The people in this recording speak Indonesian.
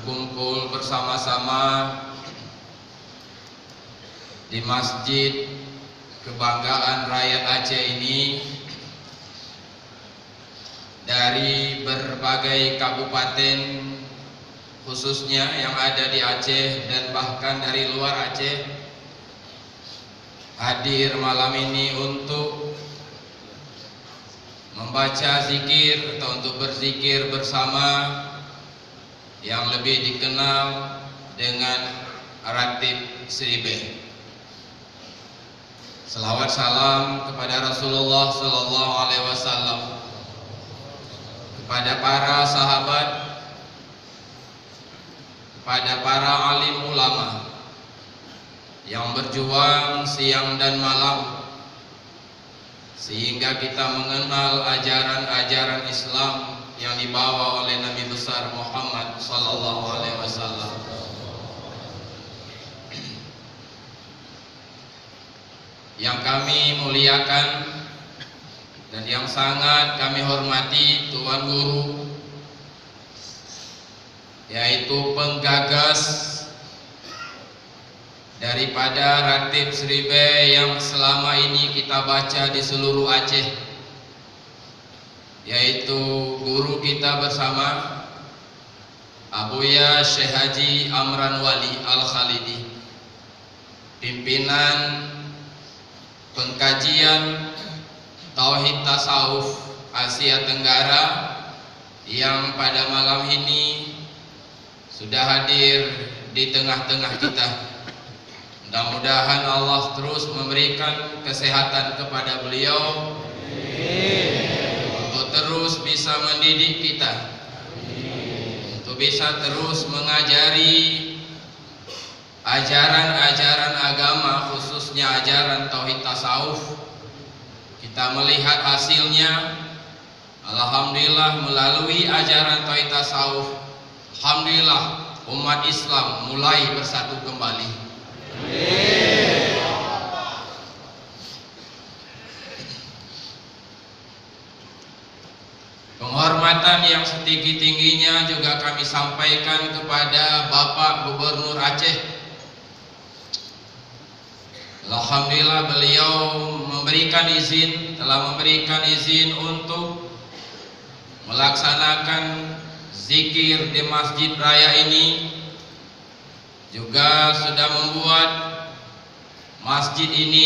berkumpul bersama-sama di Masjid Kebanggaan Rakyat Aceh ini dari berbagai kabupaten khususnya yang ada di Aceh dan bahkan dari luar Aceh hadir malam ini untuk membaca zikir atau untuk berzikir bersama yang lebih dikenal dengan Ratib Sribe. Selawat salam kepada Rasulullah Sallallahu Alaihi Wasallam, kepada para sahabat, kepada para alim ulama yang berjuang siang dan malam sehingga kita mengenal ajaran-ajaran Islam yang dibawa oleh Nabi besar Muhammad Sallallahu Alaihi Wasallam. Yang kami muliakan dan yang sangat kami hormati Tuan Guru, yaitu penggagas daripada Ratib Sribe yang selama ini kita baca di seluruh Aceh, yaitu guru kita bersama Abuya Syekh Haji Amran Wali Al-Khalidi, pimpinan pengkajian Tauhid Tasawuf Asia Tenggara yang pada malam ini sudah hadir di tengah-tengah kita. Mudah-mudahan Allah terus memberikan kesehatan kepada beliau untuk terus bisa mendidik kita, untuk bisa terus mengajari ajaran-ajaran agama, khususnya ajaran Tauhid Tasawuf. Kita melihat hasilnya, alhamdulillah, melalui ajaran Tauhid Tasawuf, alhamdulillah umat Islam mulai bersatu kembali. Penghormatan yang setinggi-tingginya juga kami sampaikan kepada Bapak Gubernur Aceh. Alhamdulillah beliau telah memberikan izin untuk melaksanakan zikir di Masjid Raya ini, juga sudah membuat masjid ini